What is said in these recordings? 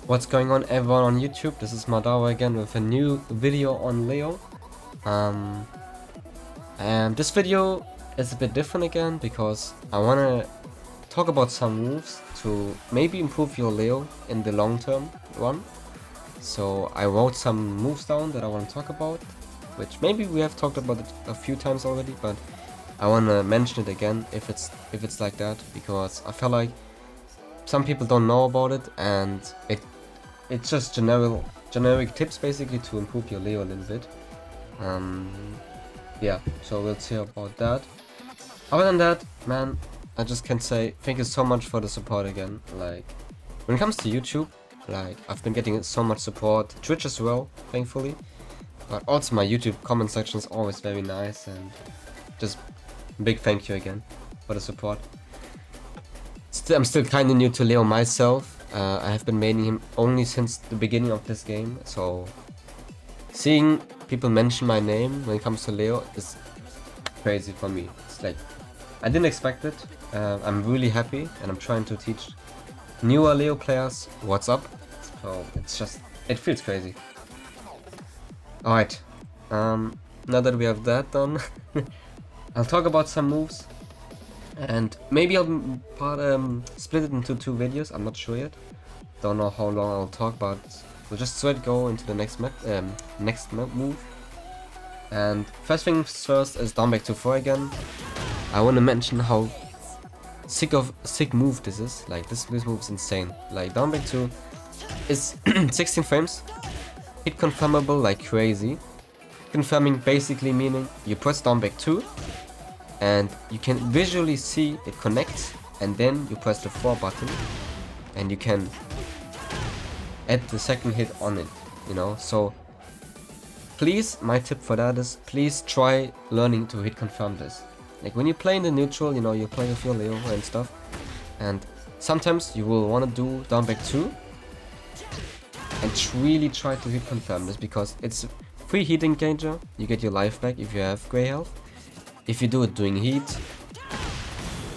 What's going on, everyone on YouTube? This is Madawa again with a new video on Leo. And this video is a bit different again because I want to talk about some moves to maybe improve your Leo in the long term run. So I wrote some moves down that I want to talk about, which maybe we have talked about it a few times already, but I want to mention it again if it's like that, because I feel like some people don't know about it, and it's just generic tips basically to improve your Leo a little bit. Yeah, so we'll see about that. Other than that, man, I just can say thank you so much for the support again. Like, when it comes to YouTube, like, I've been getting so much support, Twitch as well, thankfully, but also my YouTube comment section is always very nice, and just big thank you again for the support. I'm still kinda new to Leo myself. I have been maining him only since the beginning of this game, so seeing people mention my name when it comes to Leo is crazy for me. It's like, I didn't expect it. I'm really happy, and I'm trying to teach newer Leo players what's up. So it feels crazy. Alright, now that we have that done, I'll talk about some moves. And maybe I'll split it into 2 videos, I'm not sure yet. Don't know how long I'll talk, but we'll just straight go into the next move. And first things first is down back to 4 again. I want to mention how sick move this is. Like, this move is insane. Like, down back 2 is 16 frames, hit confirmable like crazy. Confirming basically meaning you press down back 2, and you can visually see it connects, and then you press the 4 button and you can add the second hit on it, you know. So please, my tip for that is, please try learning to hit confirm this. Like, when you play in the neutral, you know, you play with your Leo and stuff, and sometimes you will want to do down back 2 and really try to hit confirm this, because it's free heat engager, you get your life back if you have gray health. If you do it doing heat,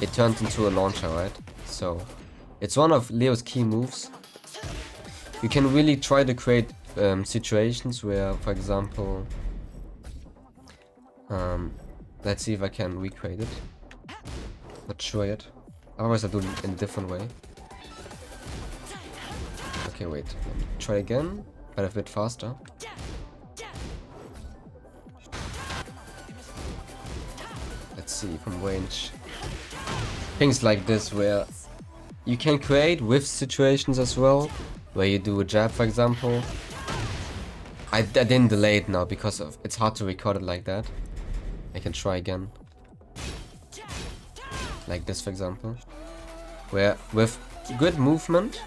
it turns into a launcher, right? So it's one of Leo's key moves. You can really try to create situations where, for example, let's see if I can recreate it. Not sure yet. Otherwise I'll do it in a different way. Okay, wait. Let me try again, but a bit faster. Let's see, from range. Things like this where you can create with situations as well, where you do a jab, for example. I didn't delay it now because it's hard to record it like that. I can try again. Like this, for example. Where with good movement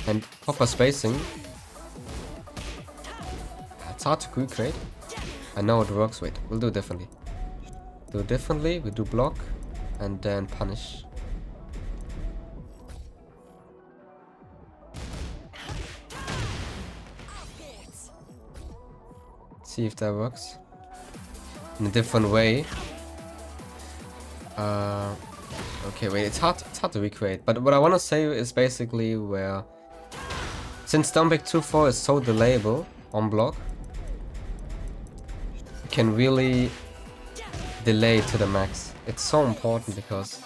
and proper spacing, it's hard to recreate. I know it works. Wait, we'll do it differently. We do block and then punish. See if that works in a different way. Okay, wait, it's hard to recreate, but what I want to say is basically where, since down back 2-4 is so delayable on block, you can really delay to the max. It's so important, because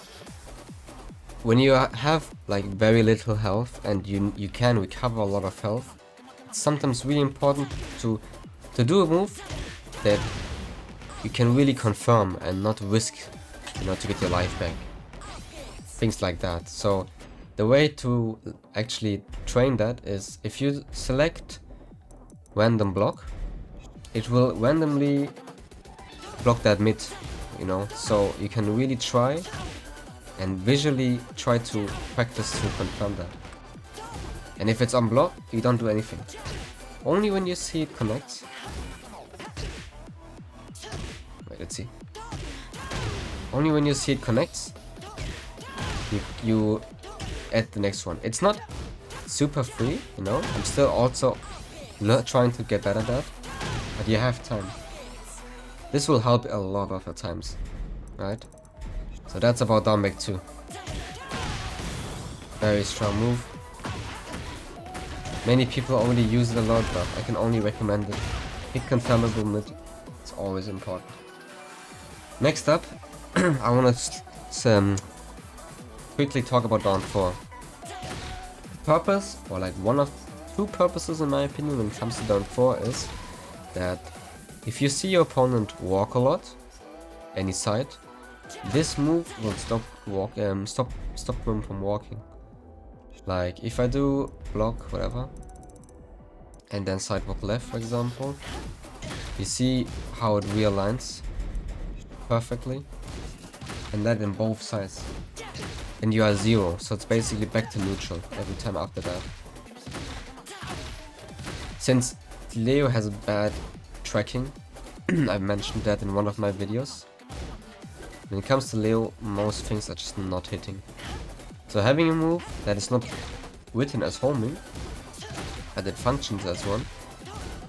when you have like very little health and you can recover a lot of health, it's sometimes really important to do a move that you can really confirm and not risk, you know, to get your life back. Things like that. So the way to actually train that is, if you select random block, it will randomly block that mid, you know, so you can really try and visually try to practice to confirm that. And if it's on block, you don't do anything. Only when you see it connects. Wait, let's see. Only when you see it connects, you add the next one. It's not super free, you know. I'm still also trying to get better at that, but you have time. This will help a lot of the times, right? So that's about down back 2. Very strong move. Many people already use it a lot, but I can only recommend it. Pick confirmable mid. It's always important. Next up, I want to quickly talk about down 4. The purpose, or like one of 2 purposes in my opinion when it comes to down 4 is that if you see your opponent walk a lot, any side, this move will stop them from walking. Like if I do block whatever, and then sidewalk left, for example, you see how it realigns perfectly, and that in both sides, and you are 0, so it's basically back to neutral every time after that. Since Leo has bad tracking, I've mentioned that in one of my videos. When it comes to Leo, most things are just not hitting. So having a move that is not written as homing, but it functions as one,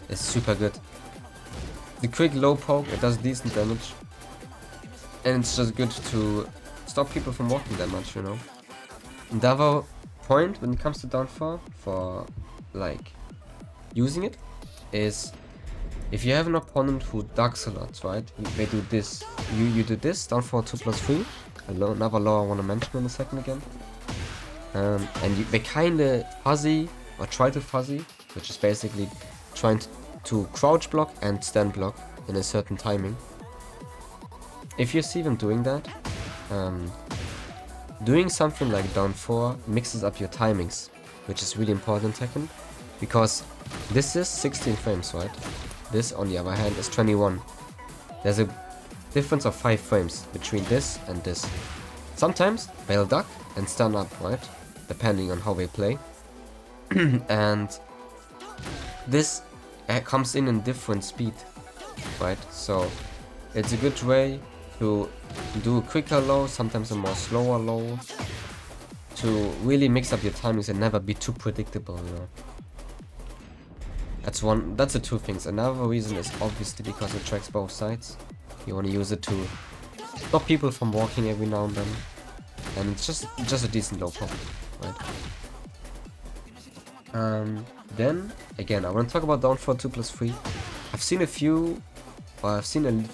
is super good. The quick low poke, it does decent damage, and it's just good to stop people from walking that much, you know. And the other point when it comes to down 4 for like using it is if you have an opponent who ducks a lot, right? They do this. You do this, down 4 2+3. Another law I want to mention in a second again. And they kinda fuzzy, or try to fuzzy, which is basically trying to crouch block and stand block in a certain timing. If you see them doing that, doing something like down 4 mixes up your timings, which is really important in Tekken, because this is 16 frames, right? This, on the other hand, is 21. There's a difference of 5 frames between this and this. Sometimes they'll duck and stand up, right? Depending on how they play. And this comes in different speed, right? So it's a good way to do a quicker low, sometimes a more slower low, to really mix up your timings and never be too predictable, you know. That's the 2 things. Another reason is obviously because it tracks both sides. You want to use it to stop people from walking every now and then, and it's just a decent low pop, right? Then again, I want to talk about down 4 2+3. I've seen a few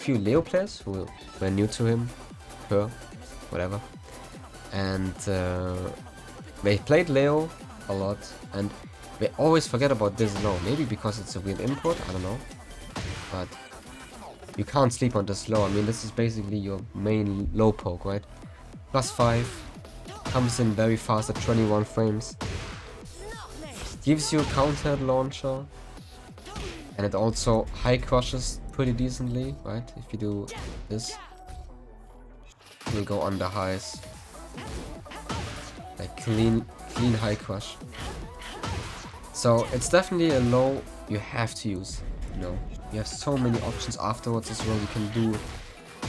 Leo players who were new to him, her, whatever, and they played Leo a lot, and they always forget about this low. Maybe because it's a weird input, I don't know, but you can't sleep on this low. I mean, this is basically your main low poke, right? +5, comes in very fast at 21 frames, gives you a counter launcher, and it also high crushes pretty decently, right? If you do this, you'll go under highs, like clean high crush. So it's definitely a low you have to use, you know. You have so many options afterwards as well.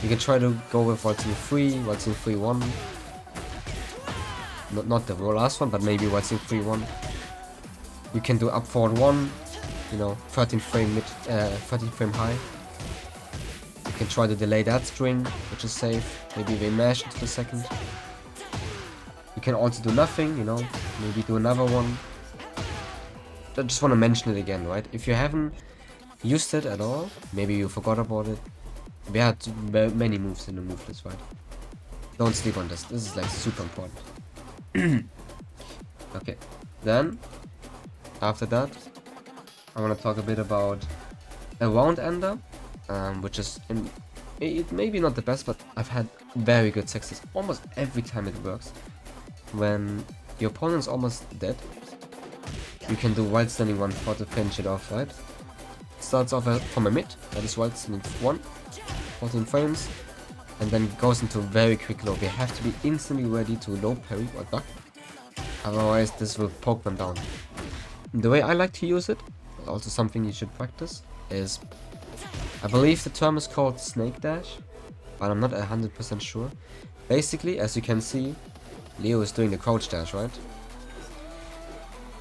You can try to go with waltzing 3, waltzing 3-1. Not the last one, but maybe waltzing 3-1. You can do up forward 1, you know, 13 frame high. You can try to delay that string, which is safe. Maybe they mash into the second. You can also do nothing, you know, maybe do another one. I just want to mention it again, right? If you haven't used it at all, maybe you forgot about it. We had many moves in the move list, right? Don't sleep on this. This is like super important. Okay, then after that, I want to talk a bit about a round ender, which is it maybe not the best, but I've had very good success almost every time it works. When your opponent's almost dead, you can do wild standing 1-4 to finish it off, right? Starts off from a mid, that is wild standing 1, 14 frames, and then goes into very quick low. They have to be instantly ready to low parry or duck, otherwise this will poke them down. The way I like to use it, also something you should practice, is I believe the term is called snake dash, but I'm not 100% sure. Basically, as you can see, Leo is doing the crouch dash, right?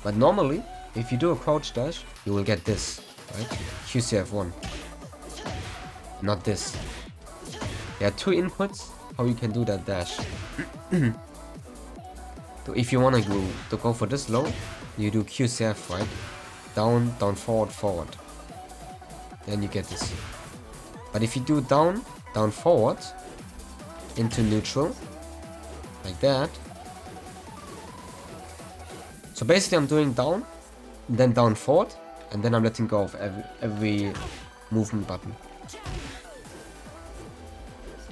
But normally, if you do a crouch dash, you will get this, right? QCF1. Not this. There are 2 inputs how you can do that dash. So if you want to go for this low, you do QCF, right? Down, down, forward, forward. Then you get this. But if you do down, down, forward, into neutral, like that. So basically I'm doing down, then down, forward, and then I'm letting go of every movement button.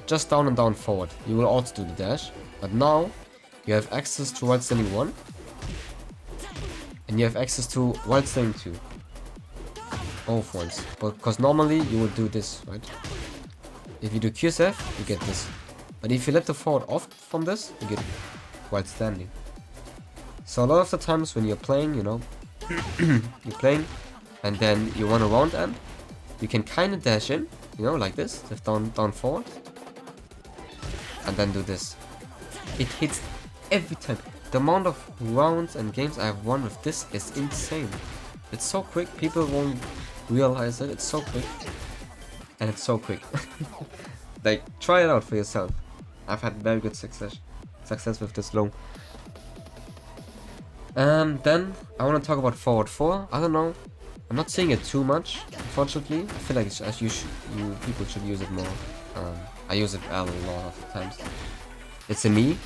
Just down and down, forward. You will also do the dash, but now you have access to while standing 1, and you have access to while standing 2. Both ones, because normally you would do this, right? If you do QSF, you get this. But if you let the forward off from this, you get while standing. So a lot of the times when you're playing, you know, you're playing, and then you want a round end, you can kind of dash in, you know, like this, just down, down, forward, and then do this. It hits every time. The amount of rounds and games I have won with this is insane. It's so quick, people won't realize it, it's so quick. And it's so quick. Like, try it out for yourself. I've had very good success with this low. Then I want to talk about forward 4. I don't know. I'm not seeing it too much, unfortunately. I feel like it's, you people should use it more. I use it a lot of times. It's a me,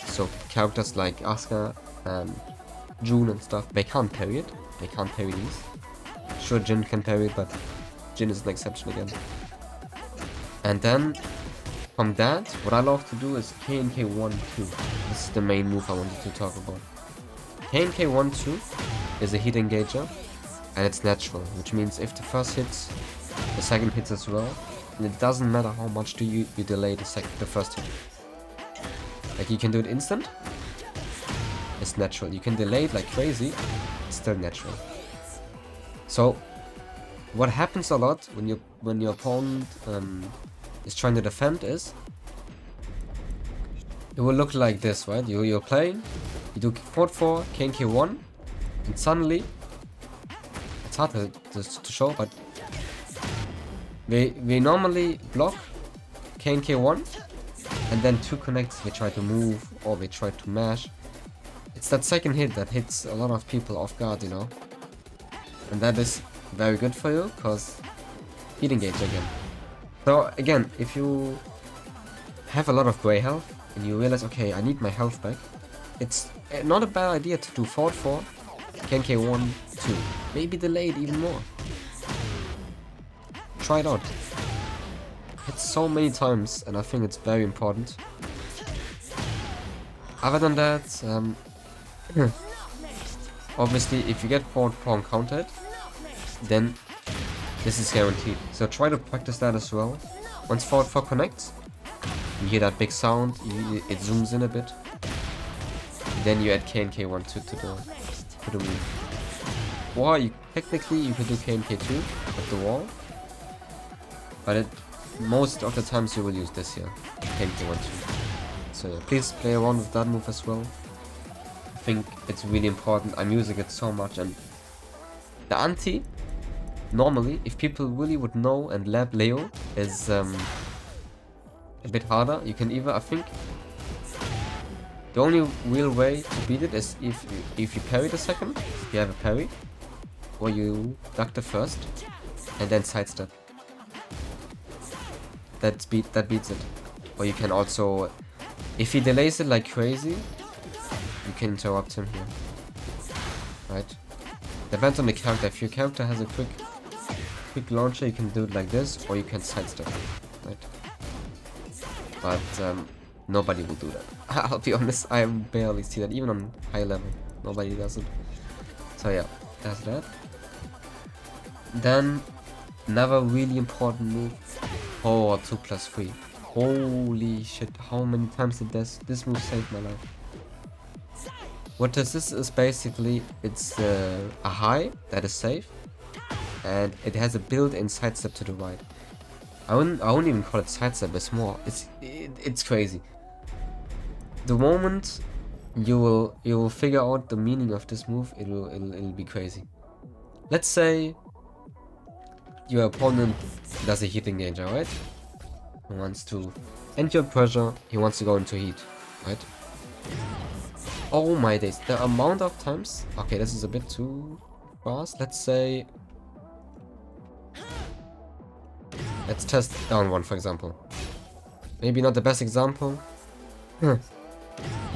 so characters like Asuka and June and stuff, they can't parry it. They can't parry these. Sure, Jin can parry it, but Jin is an exception again. And then from that, what I love to do is KNK1-2. This is the main move I wanted to talk about. KNK1-2 is a hit engager, and it's natural, which means if the first hits, the second hits as well, and it doesn't matter how much do you delay the first hit. Like, you can do it instant, it's natural. You can delay it like crazy, it's still natural. So what happens a lot when your opponent is trying to defend is, it will look like this, right? You're playing, you do forward 4, KNK1, and suddenly, it's hard to show, but we normally block KNK1, and then 2 connects, they try to move, or they try to mash. It's that second hit that hits a lot of people off guard, you know? And that is very good for you, because hit engage again. So again, if you have a lot of gray health, and you realize, okay, I need my health back, it's not a bad idea to do forward 4, KNK1, 2. Maybe delay it even more. Try it out. Hit so many times, and I think it's very important. Other than that, obviously, if you get forward 4 and countered, then this is guaranteed. So try to practice that as well. Once forward 4 connects, you hear that big sound, it zooms in a bit. Then you add KNK1 to the move. Or technically you could do KNK2 at the wall, but most of the times you will use this here, KNK1 2. So yeah, please play around with that move as well. I think it's really important. I'm using it so much, and the anti, normally, if people really would know and lab Leo, is a bit harder. You can either, I think, the only real way to beat it is if you parry the second, if you have a parry, or you duck the first, and then sidestep. That beats it. Or you can also, if he delays it like crazy, you can interrupt him here. Right? Depends on the character. If your character has a quick launcher, you can do it like this, or you can sidestep it. Right? But nobody will do that. I'll be honest, I barely see that, even on high level. Nobody does it. So yeah, that's that. Then, another really important move, forward 2+3. Holy shit, how many times did this move saved my life? What this is basically, it's a high that is safe, and it has a built-in sidestep to the right. I wouldn't even call it sidestep, it's more, it's crazy. The moment you will figure out the meaning of this move, it'll be crazy. Let's say your opponent does a heat engage, right? He wants to end your pressure, he wants to go into heat, right? Oh my days, the amount of times. Okay, this is a bit too fast. Let's say, let's test down one, for example. Maybe not the best example, but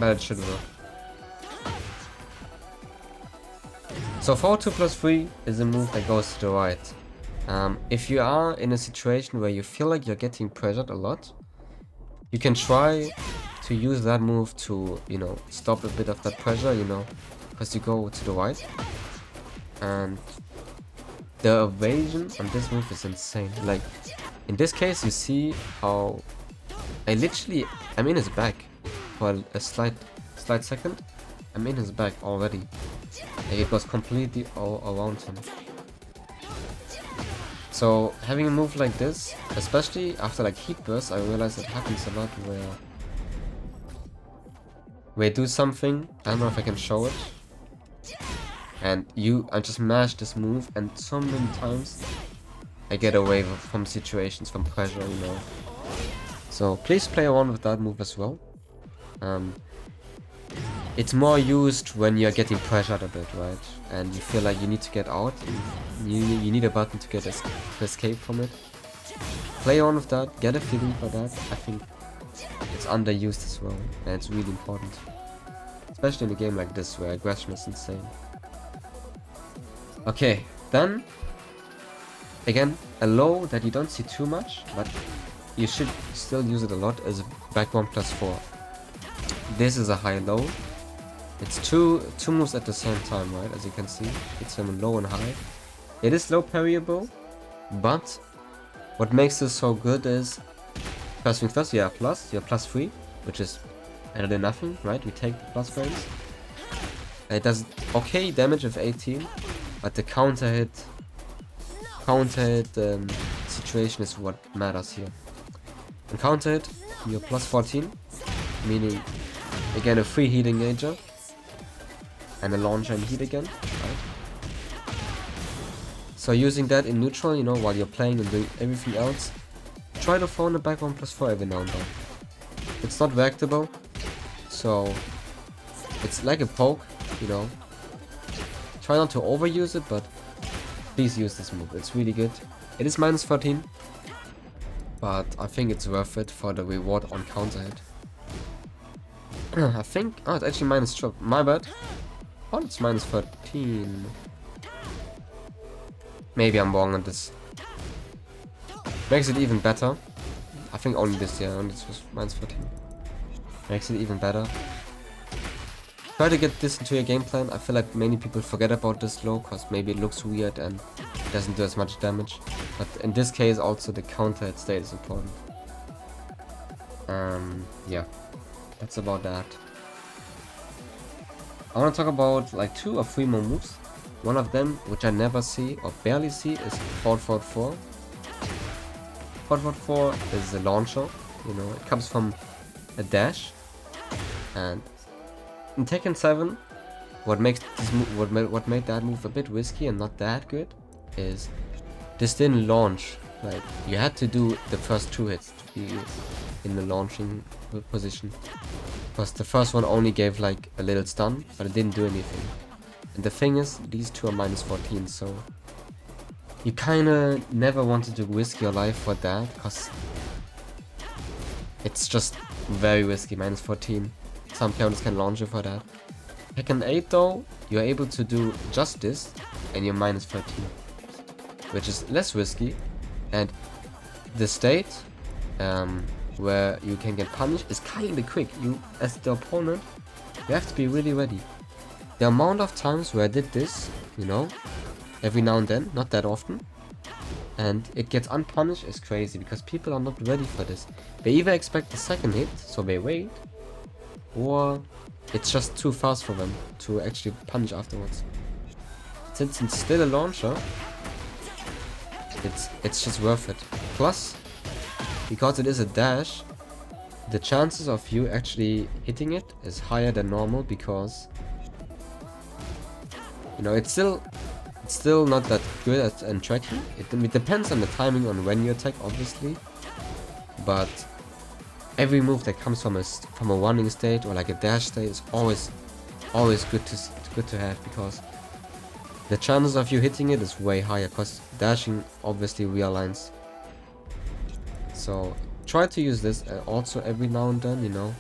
it should work. So forward 2 plus 3 is a move that goes to the right. If you are in a situation where you feel like you're getting pressured a lot, you can try to use that move to, you know, stop a bit of that pressure, you know, because you go to the right. And the evasion on this move is insane. Like, in this case, you see how I'm in his back for a slight second. I'm in his back already. Like, it was completely all around him. So having a move like this, especially after like heat bursts, I realize it happens a lot where I do something, I don't know if I can show it, and I just mash this move, and so many times I get away from situations, from pressure, you know. So please play around with that move as well. It's more used when you're getting pressured a bit, right? And you feel like you need to get out. You need a button to escape from it. Play on with that, get a feeling for that. I think it's underused as well, and it's really important. Especially in a game like this where aggression is insane. Okay, then again, a low that you don't see too much, but you should still use it a lot, is back 1 plus 4. This is a high low. It's two moves at the same time, right? As you can see, it's from low and high. It is low parryable, but what makes this so good is, first thing first, you're plus 3, which is better than nothing, right? We take the plus frames. It does okay damage of 18, but the counter hit situation is what matters here. And counter hit, you're plus 14, meaning again a free heat engager. And a launcher and heat again, right? So using that in neutral, you know, while you're playing and doing everything else, try to phone the back 1 plus 4 every now and then. It's not reactable, so it's like a poke, you know. Try not to overuse it, but please use this move. It's really good. It is minus 14, but I think it's worth it for the reward on counter hit. I think, oh, it's actually minus 12. My bad. Oh, it's minus 13. Maybe I'm wrong on this. Makes it even better. I think only this, yeah, only this was minus 14. Makes it even better. Try to get this into your game plan. I feel like many people forget about this low, because maybe it looks weird and doesn't do as much damage. But in this case, also the counter hit state is important. Yeah, that's about that. I want to talk about like 2 or 3 more moves. One of them, which I never see or barely see, is forward 4. Forward 4 is a launcher, you know, it comes from a dash. And in Tekken 7, what makes this what made that move a bit risky and not that good is this didn't launch. Like, you had to do the first 2 hits to be in the launching position. Because the first one only gave like a little stun, but it didn't do anything. And the thing is, these 2 are minus 14, so you kinda never wanted to risk your life for that, because it's just very risky, minus 14. Some counters can launch you for that. Tekken 8 though, you're able to do just this, and you're minus 13. Which is less risky, and the state, where you can get punished is kinda quick. You, as the opponent, you have to be really ready. The amount of times where I did this, you know, every now and then, not that often, and it gets unpunished is crazy, because people are not ready for this. They either expect the second hit, so they wait, or it's just too fast for them to actually punish afterwards. Since it's still a launcher, it's just worth it. Plus, because it is a dash, the chances of you actually hitting it is higher than normal, because, you know, it's still not that good at tracking. It depends on the timing on when you attack, obviously, but every move that comes from a running state or like a dash state is always always good to have, because the chances of you hitting it is way higher, because dashing obviously realigns. So try to use this also every now and then, you know.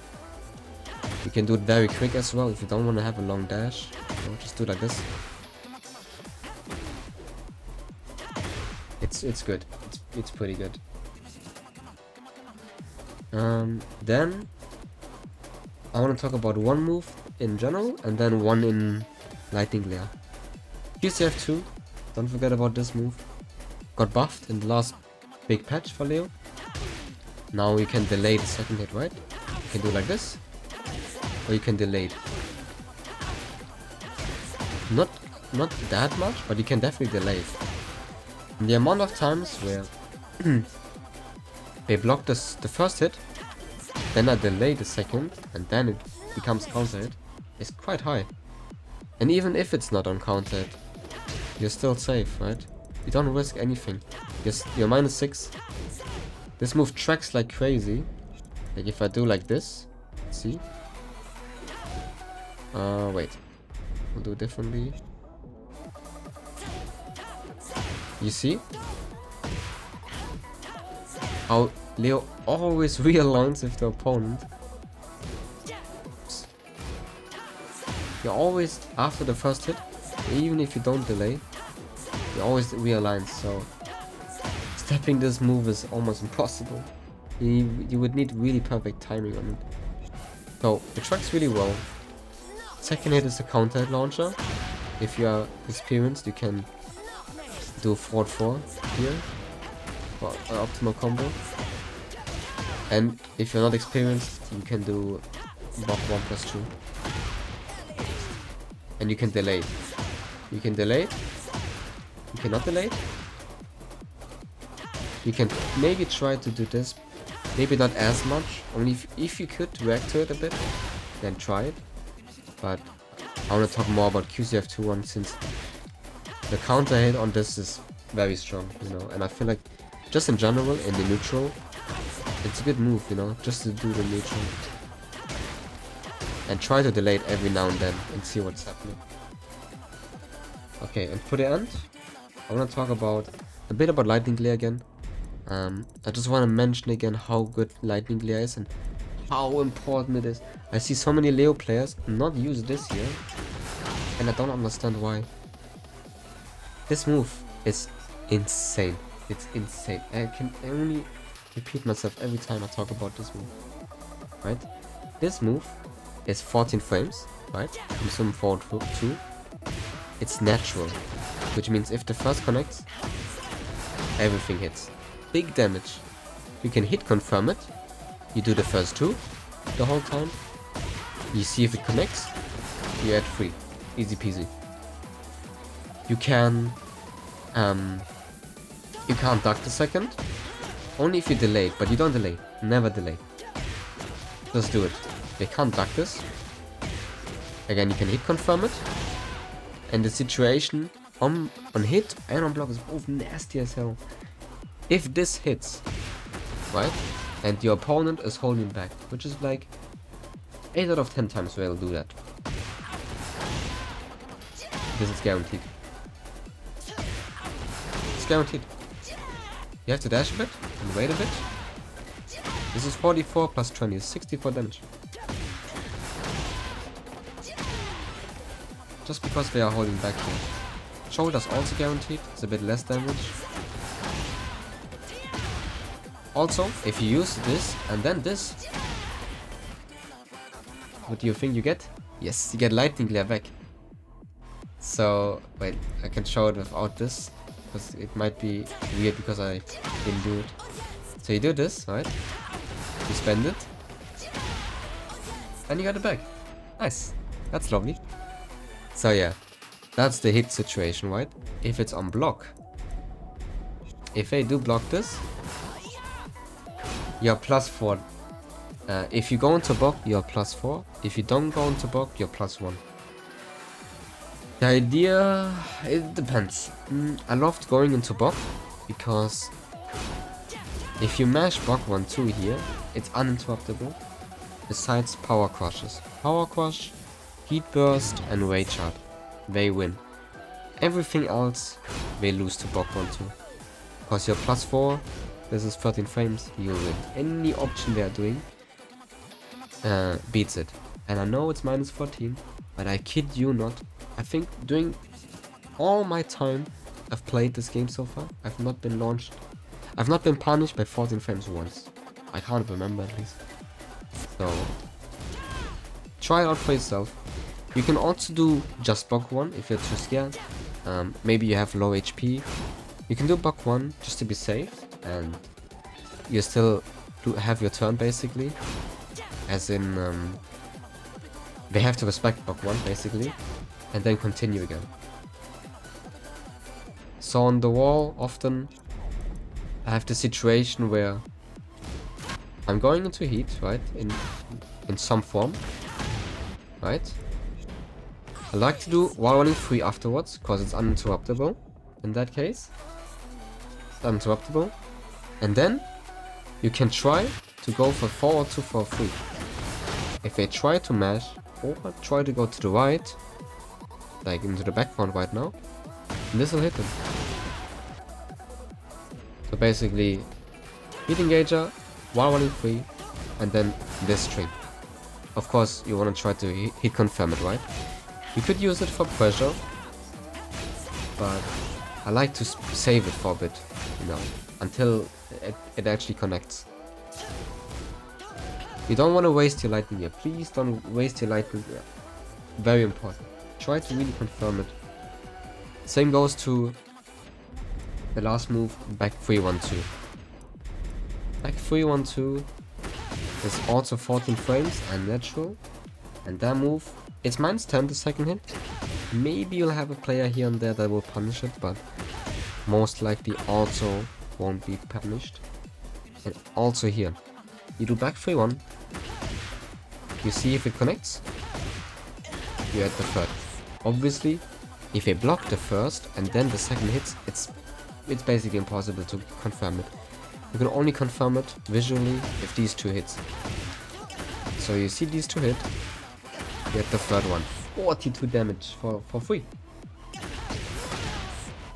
You can do it very quick as well if you don't want to have a long dash. You know, just do it like this. It's good. It's pretty good. Then I want to talk about one move in general and then one in Lightning Glare. QCF2, don't forget about this move. Got buffed in the last big patch for Leo. Now you can delay the second hit, right? You can do like this, or you can delay it. Not that much, but you can definitely delay it. And the amount of times where they block the first hit, then I delay the second, and then it becomes counter hit, is quite high. And even if it's not on counter hit, you're still safe, right? You don't risk anything. You're -6. This move tracks like crazy. Like if I do like this, see? Wait. We'll do it differently. You see? How Leo always realigns with the opponent. You're always after the first hit, even if you don't delay, you always realign, so stepping this move is almost impossible. You would need really perfect timing on it. So it tracks really well. Second hit is the counter hit launcher. If you are experienced, you can do forward 4 here for an optimal combo. And if you're not experienced, you can do buff 1+2. And you can delay it. You can delay it. You cannot delay it. You can maybe try to do this. Maybe not as much. Only if you could react to it a bit, then try it. But I want to talk more about QCF2 one, since the counter hit on this is very strong, you know. And I feel like just in general, in the neutral, it's a good move, you know, just to do the neutral. And try to delay it every now and then and see what's happening. Okay, and for the end, I want to talk about a bit about Lightning Glare again. I just want to mention again how good Lightning Glare is and how important it is. I see so many Leo players not use this here, and I don't understand why. This move is insane. It's insane. I can only repeat myself every time I talk about this move. Right? This move is 14 frames, right? From some forward 2. It's natural, which means if the first connects, everything hits. Big damage. You can hit confirm it. You do the first 2 the whole time. You see if it connects. You add 3. Easy peasy. You can you can't duck the second. Only if you delay it, but you don't delay. Never delay. Just do it. You can't duck this. Again, you can hit confirm it. And the situation on hit and on block is both nasty as hell. If this hits, right, and your opponent is holding back, which is like 8 out of 10 times where they'll do that. This is guaranteed. It's guaranteed. You have to dash a bit and wait a bit. This is 44 plus 20, is 64 damage. Just because they are holding back here. Shoulders also guaranteed, it's a bit less damage. Also, if you use this and then this, what do you think you get? Yes, you get Lightning Glare back. So, wait, I can show it without this, because it might be weird because I didn't do it. So you do this, right? You spend it, and you got it back. Nice, that's lovely. So yeah, that's the hit situation, right? If it's on block. If they do block this, you're +4. If you go into block, you're +4. If you don't go into block, you're +1. The idea, it depends. I loved going into block because if you mash block 1-2 here, it's uninterruptible. Besides power crushes. Power crush, Heat Burst and Rage Art. They win. Everything else, they lose to Block 1-2. Because you're +4, this is 13 frames, you'll win. Any option they are doing beats it. And I know it's -14, but I kid you not. I think during all my time I've played this game so far, I've not been punished by 14 frames once. I can't remember at least. So try it out for yourself. You can also do just Block 1 if you're too scared. Maybe you have low HP. You can do Block 1 just to be safe, and you still have your turn basically. As in, they have to respect Block 1 basically, and then continue again. So on the wall, often I have the situation where I'm going into heat, right? In some form, right? I like to do wall running free afterwards, because it's uninterruptible. In that case, it's uninterruptible. And then you can try to go for forward to for free. If they try to mash or try to go to the right, like into the background right now, this will hit them. So basically, heat engager, wall running free, and then this string. Of course, you want to try to hit confirm it, right? You could use it for pressure, but I like to save it for a bit, you know, until it actually connects. You don't want to waste your lightning here. Please don't waste your lightning here. Very important. Try to really confirm it. Same goes to the last move, back 3-1-2. Back 3-1-2 is also 14 frames and natural. And that move, it's -10 the second hit. Maybe you'll have a player here and there that will punish it, but most likely also won't be punished. And also here, you do back 3-1. You see if it connects. You add the third. Obviously, if they block the first and then the second hits, it's basically impossible to confirm it. You can only confirm it visually if these two hits. So you see these two hit, you add the third one. 42 damage for free.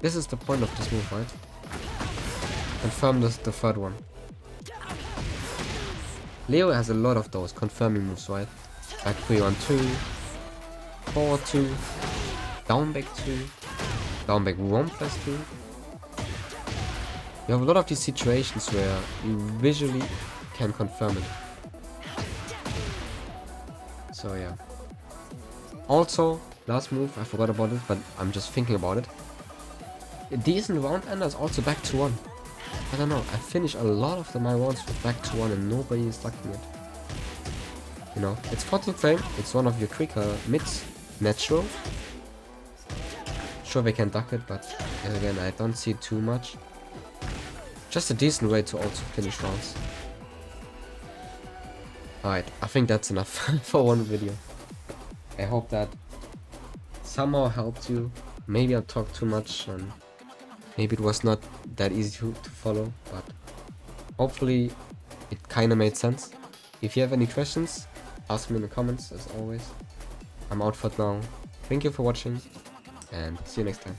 This is the point of this move, right? Confirm the third one. Leo has a lot of those confirming moves, right? Back 3-1-2, forward 2, down back 2, down back 1+2. You have a lot of these situations where you visually can confirm it. So yeah. Also, last move, I forgot about it, but I'm just thinking about it. A decent round ender is also back to 1. I don't know, I finish a lot of my rounds with back to 1 and nobody is liking it. You know, it's 14 frame, it's one of your quicker mids, natural. Sure they can duck it, but again, I don't see too much. Just a decent way to also finish rounds. Alright, I think that's enough for one video. I hope that somehow helped you. Maybe I talked too much and maybe it was not that easy to follow, but hopefully it kinda made sense. If you have any questions, ask me in the comments as always. I'm out for now. Thank you for watching and see you next time.